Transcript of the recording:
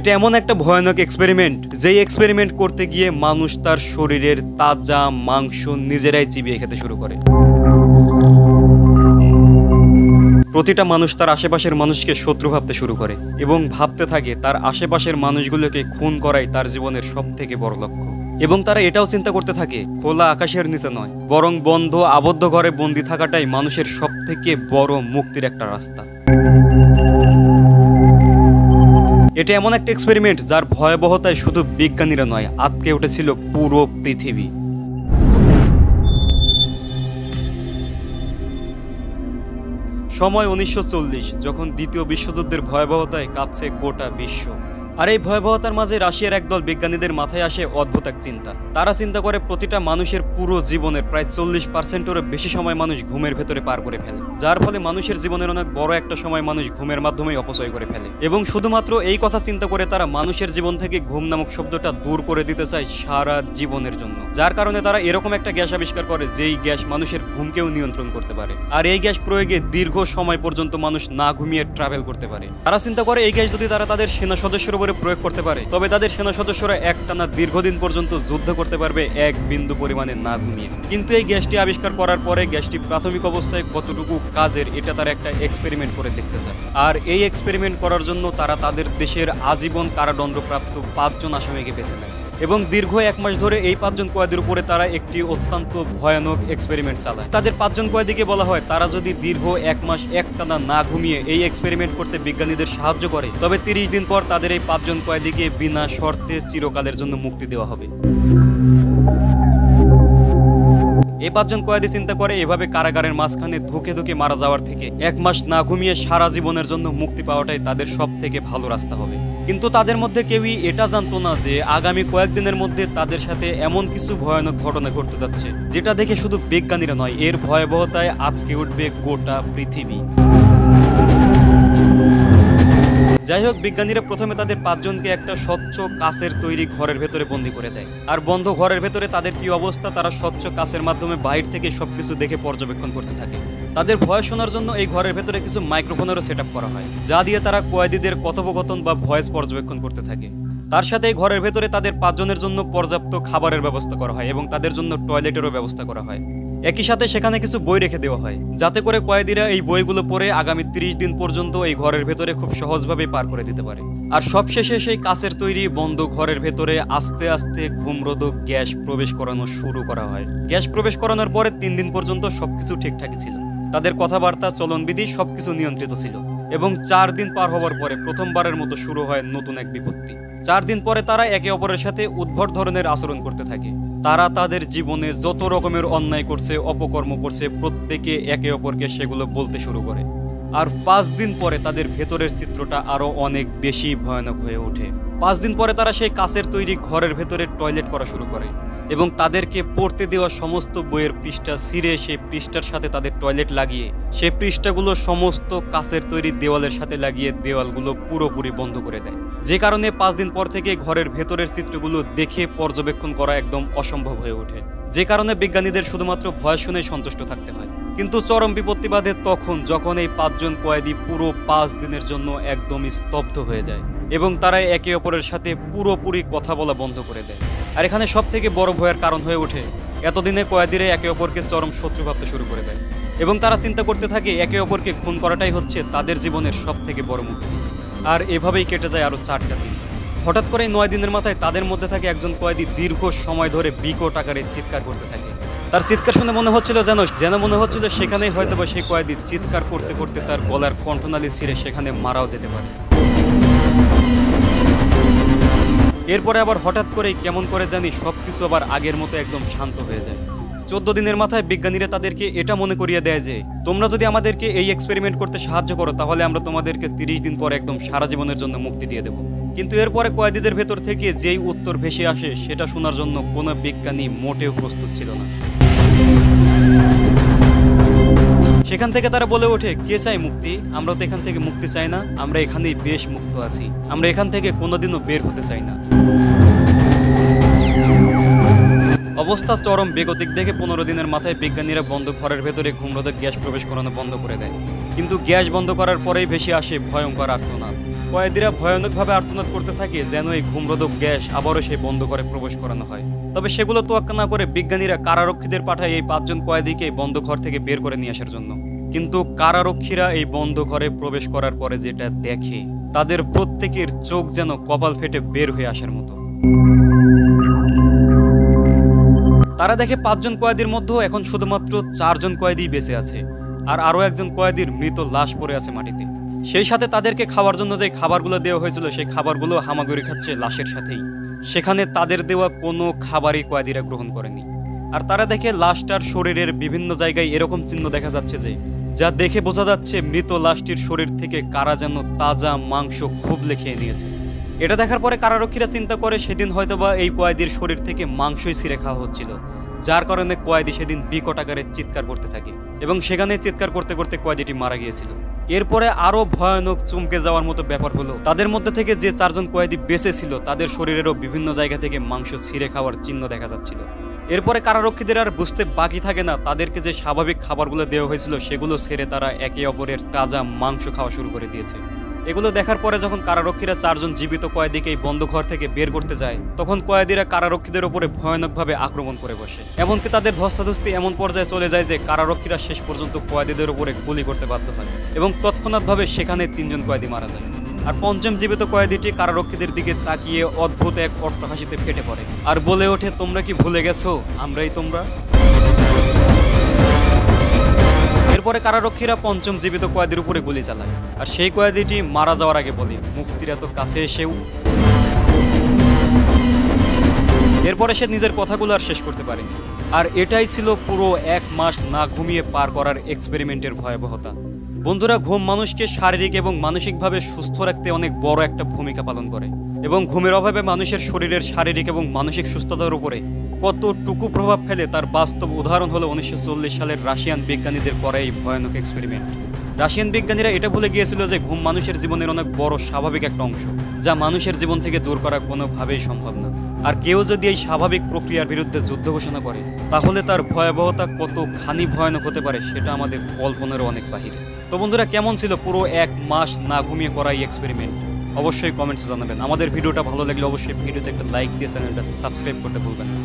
এটা এমন একটা ভয়ানক এক্সপেরিমেন্ট, যেই এক্সপেরিমেন্ট করতে গিয়ে মানুষ তার শরীরের তাজা মাংস নিজেরাই চিবিয়ে খেতে শুরু করে। প্রতিটা মানুষ তার আশেপাশের মানুষকে শত্রু ভাবতে শুরু করে এবং ভাবতে থাকে তার আশেপাশের মানুষগুলোকে খুন করাই তার জীবনের সবথেকে বড় লক্ষ্য। এবং তারা এটাও চিন্তা করতে থাকে খোলা আকাশের নিচে নয়, বরং বন্ধ আবদ্ধ ঘরে বন্দি থাকাটাই মানুষের সবথেকে বড় মুক্তির একটা রাস্তা। এটা এমন একটা এক্সপেরিমেন্ট যার ভয়াবহতায় শুধু বিজ্ঞানীরা নয়, আটকে উঠেছিল পুরো পৃথিবী। সময় 1940, যখন দ্বিতীয় বিশ্বযুদ্ধের ভয়াবহতায় কাঁপছে গোটা বিশ্ব। আর এই ভয়াবহতার মাঝে রাশিয়ার একদল বিজ্ঞানীদের মাথায় আসে অদ্ভুত এক চিন্তা। তারা চিন্তা করে প্রতিটা মানুষের পুরো জীবনের প্রায় 40%-এরও বেশি সময় মানুষ ঘুমের ভেতরে পার করে ফেলে, যার ফলে মানুষের জীবনের অনেক বড় একটা সময় মানুষ ঘুমের মাধ্যমেই অপচয় করে ফেলে। এবং শুধুমাত্র এই কথা চিন্তা করে তারা মানুষের জীবন থেকে ঘুম নামক শব্দটা দূর করে দিতে চায় সারা জীবনের জন্য, যার কারণে তারা এরকম একটা গ্যাস আবিষ্কার করে যেই গ্যাস মানুষের ঘুমকেও নিয়ন্ত্রণ করতে পারে। আর এই গ্যাস প্রয়োগে দীর্ঘ সময় পর্যন্ত মানুষ না ঘুমিয়ে ট্রাভেল করতে পারে। তারা চিন্তা করে এই গ্যাস যদি তারা তাদের সেনা সদস্যের উপরে প্রয়োগ করতে পারে, তবে তাদের সেনা সদস্যরা একটানা দীর্ঘদিন পর্যন্ত যুদ্ধ করতে পারবে এক বিন্দু পরিমাণে না ঘুমিয়ে। কিন্তু এই গ্যাসটি আবিষ্কার করার পরে গ্যাসটি প্রাথমিক অবস্থায় কতটুকু কাজের এটা তারা একটা এক্সপেরিমেন্ট করে দেখতে চায়। আর এই এক্সপেরিমেন্ট করার জন্য তারা তাদের দেশের আজীবন কারাদণ্ডপ্রাপ্ত 5 জন আসামিকে বেছে নেয় এবং দীর্ঘ 1 মাস ধরে এই 5 জন কয়েদির উপরে তারা একটি অত্যন্ত ভয়ানক এক্সপেরিমেন্ট চালায়। তাদের 5 জন কয়েদিকে বলা হয় তারা যদি দীর্ঘ 1 মাস একটানা না ঘুমিয়ে এই এক্সপেরিমেন্ট করতে বিজ্ঞানীদের সাহায্য করে, তবে 30 দিন পর তাদের এই 5 জন কয়েদিকে বিনা শর্তে চিরকালের জন্য মুক্তি দেওয়া হবে। এই 5 জন কয়েদি চিন্তা করে এভাবে কারাগারের মাঝখানে ধুকে ধুকে মারা যাওয়ার থেকে 1 মাস না ঘুমিয়ে সারা জীবনের জন্য মুক্তি পাওয়াটাই তাদের সব থেকে ভালো রাস্তা হবে। কিন্তু তাদের মধ্যে কেউই এটা জানতো না যে আগামী কয়েকদিনের মধ্যে তাদের সাথে এমন কিছু ভয়ানক ঘটনা ঘটতে যাচ্ছে, যেটা দেখে শুধু বিজ্ঞানীরা নয়, এর ভয়াবহতায় আটকে উঠবে গোটা পৃথিবী। যাই হোক, বিজ্ঞানীরা প্রথমে তাদের 5 জনকে একটা স্বচ্ছ কাচের তৈরি ঘরের ভেতরে বন্দী করে দেয়। আর বন্ধ ঘরের ভেতরে তাদের কি অবস্থা তারা স্বচ্ছ কাচের মাধ্যমে বাইরে থেকে সবকিছু দেখে পর্যবেক্ষণ করতে থাকে। তাদের ভয় শোনার জন্য এই ঘরের ভেতরে কিছু মাইক্রোফোনেরও সেট করা হয়, যা দিয়ে তারা কয়েদিদের কথোপকথন বা ভয়েস পর্যবেক্ষণ করতে থাকে। তার সাথে এই ঘরের ভেতরে তাদের 5 জনের জন্য পর্যাপ্ত খাবারের ব্যবস্থা করা হয় এবং তাদের জন্য টয়লেটেরও ব্যবস্থা করা হয়। একই সাথে সেখানে কিছু বই রেখে দেওয়া হয়, যাতে করে কয়েদিরা এই বইগুলো পড়ে আগামী 30 দিন পর্যন্ত এই ঘরের ভেতরে খুব সহজভাবে পার করে দিতে পারে। আর সবশেষে সেই কাচের তৈরি বন্ধ ঘরের ভেতরে আস্তে আস্তে ঘুমরোধক গ্যাস প্রবেশ করানো শুরু করা হয়। গ্যাস প্রবেশ করানোর পরে 3 দিন পর্যন্ত সবকিছু ঠিকঠাকই ছিল। তাদের কথাবার্তা, চলনবিধি সবকিছু নিয়ন্ত্রিত ছিল। এবং 4 দিন পার হওয়ার পরে প্রথমবারের মতো শুরু হয় নতুন এক বিপত্তি। 4 দিন পরে তারা একে অপরের সাথে উদ্ভট ধরনের আচরণ করতে থাকে। তারা তাদের জীবনে যত রকমের অন্যায় করছে, অপকর্ম করছে, প্রত্যেকে একে অপরকে সেগুলো বলতে শুরু করে। আর 5 দিন পরে তাদের ভেতরের চিত্রটা আরো অনেক বেশি ভয়ানক হয়ে ওঠে। 5 দিন পরে তারা সেই কাচের তৈরি ঘরের ভেতরে টয়লেট করা শুরু করে এবং তাদেরকে পড়তে দেওয়া সমস্ত বইয়ের পৃষ্ঠা ছিঁড়ে সেই পৃষ্ঠার সাথে তাদের টয়লেট লাগিয়ে সেই পৃষ্ঠাগুলো সমস্ত কাচের তৈরি দেওয়ালের সাথে লাগিয়ে দেওয়ালগুলো পুরোপুরি বন্ধ করে দেয়। যে কারণে 5 দিন পর থেকে ঘরের ভেতরের চিত্রগুলো দেখে পর্যবেক্ষণ করা একদম অসম্ভব হয়ে ওঠে। যে কারণে বিজ্ঞানীদের শুধুমাত্র ভয় শুনেই সন্তুষ্ট থাকতে হয়। কিন্তু চরম বিপত্তি বাধে তখন, যখন এই 5 জন কয়েদি পুরো 5 দিনের জন্য একদম স্তব্ধ হয়ে যায় এবং তারা একে অপরের সাথে পুরোপুরি কথা বলা বন্ধ করে দেয়। আর এখানে সব থেকে বড় ভয়ের কারণ হয়ে ওঠে, এতদিনে কয়েদিরা একে অপরকে চরম শত্রু ভাবতে শুরু করে দেয় এবং তারা চিন্তা করতে থাকে একে অপরকে খুন করাটাই হচ্ছে তাদের জীবনের সব থেকে বড় মুক্তি। আর এভাবেই কেটে যায় আরো 4টা দিন। হঠাৎ করে 9 দিনের মাথায় তাদের মধ্যে থাকে একজন কয়েদি দীর্ঘ সময় ধরে বিকট আকারে চিৎকার করতে থাকে। তার চিৎকার শুনে মনে হচ্ছিল যেন মনে হচ্ছিল সেখানেই হয়তো বা সেই কয়েদি চিৎকার করতে করতে তার গলার কণ্ঠনালী ছিঁড়ে সেখানে মারাও যেতে পারে। এরপরে আবার হঠাৎ করেই কেমন করে জানি সবকিছু আবার আগের মতো একদম শান্ত হয়ে যায়। 14 দিনের মাথায় বিজ্ঞানীরা তাদেরকে এটা মনে করিয়ে দেয় যে তোমরা যদি আমাদেরকে এই এক্সপেরিমেন্ট করতে সাহায্য করো, তাহলে আমরা তোমাদেরকে 30 দিন পর একদম সারা জীবনের জন্য মুক্তি দিয়ে দেব। কিন্তু এরপরে কয়েদিদের ভেতর থেকে যেই উত্তর ভেসে আসে সেটা শোনার জন্য কোনো বিজ্ঞানী মোটেও প্রস্তুত ছিল না। সেখান থেকে তারা বলে ওঠে, কে চাই মুক্তি? আমরা তো এখান থেকে মুক্তি চাই না, আমরা এখানেই বেশ মুক্ত আছি, আমরা এখান থেকে কোনোদিনও বের হতে চাই না। অবস্থা চরম বেগতিক দেখে 15 দিনের মাথায় বিজ্ঞানীরা বন্ধ ঘরের ভেতরে ঘুমরোধক গ্যাস প্রবেশ করানো বন্ধ করে দেয়। কিন্তু গ্যাস বন্ধ করার পরেই ভেসে আসে ভয়ঙ্কর আর্তনাদ। কয়েদিরা ভয়ানকভাবে আর্তনাদ করতে থাকে যেন এই ঘুমরোধক গ্যাস আবারও সেই বন্ধ ঘরে প্রবেশ করানো হয়। তবে সেগুলো তোয়াক্কা না করে বিজ্ঞানীরা কারারক্ষীদের পাঠায় এই 5 জন কয়েদিকে এই বন্ধ ঘর থেকে বের করে নিয়ে আসার জন্য। কিন্তু কারারক্ষীরা এই বন্ধ ঘরে প্রবেশ করার পরে যেটা দেখে, তাদের প্রত্যেকের চোখ যেন কপাল ফেটে বের হয়ে আসার মতো। তারা দেখে 5 জন কয়েদির মধ্যে এখন শুধুমাত্র 4 জন কয়েদি বেঁচে আছে, আর আরো একজন কয়েদির মৃত লাশ পড়ে আছে মাটিতে। সেই সাথে তাদেরকে খাওয়ার জন্য যে খাবারগুলো দেওয়া হয়েছিল সেই খাবারগুলো হামাগুড়ি খাচ্ছে লাশের সাথেই। সেখানে তাদের দেওয়া কোনো খাবারই কয়েদিরা গ্রহণ করেনি। আর তারা দেখে লাশটার শরীরের বিভিন্ন জায়গায় এরকম চিহ্ন দেখা যাচ্ছে যা দেখে বোঝা যাচ্ছে মৃত লাশটির শরীর থেকে কারা যেন তাজা মাংস খুবলে খেয়ে নিয়েছে। এটা দেখার পরে কারারক্ষীরা চিন্তা করে সেদিন হয়তোবা এই কয়েদির শরীর থেকে মাংসই ছিঁড়ে খাওয়া হচ্ছিল, যার কারণে কয়েদি সেদিন বিকট আকারে চিৎকার করতে থাকে এবং সেখানে চিৎকার করতে করতে কয়েদিটি মারা গিয়েছিল। এরপরে আরো ভয়ানক চমকে যাওয়ার মতো ব্যাপার হলো, তাদের মধ্যে থেকে যে 4 জন কয়েদি বেঁচে ছিল তাদের শরীরেরও বিভিন্ন জায়গা থেকে মাংস ছিঁড়ে খাওয়ার চিহ্ন দেখা যাচ্ছিল। এরপরে কারারক্ষীদের আর বুঝতে বাকি থাকে না তাদেরকে যে স্বাভাবিক খাবারগুলো দেওয়া হয়েছিল সেগুলো ছেড়ে তারা একে অপরের তাজা মাংস খাওয়া শুরু করে দিয়েছে। এগুলো দেখার পরে যখন কারারক্ষীরা 4 জন জীবিত কয়েদিকে এই বন্ধ ঘর থেকে বের করতে যায়, তখন কয়েদিরা কারারক্ষীদের উপরে ভয়ানকভাবে আক্রমণ করে বসে। এমনকি তাদের ধস্তাধস্তি এমন পর্যায়ে চলে যায় যে কারারক্ষীরা শেষ পর্যন্ত কয়েদিদের উপরে গুলি করতে বাধ্য হয় এবং তৎক্ষণাৎভাবে সেখানে 3 জন কয়েদি মারা যায়। আর 5ম জীবিত কয়েদিটি কারারক্ষীদের দিকে তাকিয়ে অদ্ভুত এক অট্টহাসিতে ফেটে পড়ে আর বলে ওঠে, তোমরা কি ভুলে গেছো আমরাই তোমরা? এরপরে কারারক্ষীরা 5ম জীবিত কয়েদির উপরে গুলি চালায় আর সেই কয়েদিটি মারা যাওয়ার আগে বলে, মুক্তির এত কাছে এসেও। এরপরে সে নিজের কথাগুলো আর শেষ করতে পারেনি। আর এটাই ছিল পুরো 1 মাস না ঘুমিয়ে পার করার এক্সপেরিমেন্টের ভয়াবহতা। বন্ধুরা, ঘুম মানুষকে শারীরিক এবং মানসিকভাবে সুস্থ রাখতে অনেক বড় একটা ভূমিকা পালন করে এবং ঘুমের অভাবে মানুষের শরীরের শারীরিক এবং মানসিক সুস্থতার উপরে কতটুকু প্রভাব ফেলে তার বাস্তব উদাহরণ হলো 1940 সালের রাশিয়ান বিজ্ঞানীদের করা এই ভয়ানক এক্সপেরিমেন্ট। রাশিয়ান বিজ্ঞানীরা এটা ভুলে গিয়েছিল যে ঘুম মানুষের জীবনের অনেক বড় স্বাভাবিক একটা অংশ, যা মানুষের জীবন থেকে দূর করা কোনোভাবেই সম্ভব না। আর কেউ যদি এই স্বাভাবিক প্রক্রিয়ার বিরুদ্ধে যুদ্ধ ঘোষণা করে তাহলে তার ভয়াবহতা কতখানি ভয়ানক হতে পারে সেটা আমাদের কল্পনারও অনেক বাহিরে। তো বন্ধুরা, কেমন ছিল পুরো 1 মাস না ঘুমিয়ে করা এই এক্সপেরিমেন্ট? অবশ্যই কমেন্টসে জানাবেন। আমাদের ভিডিওটা ভালো লাগলে অবশ্যই ভিডিওতে একটা লাইক দিয়ে চ্যানেলটা সাবস্ক্রাইব করতে ভুলবেন না।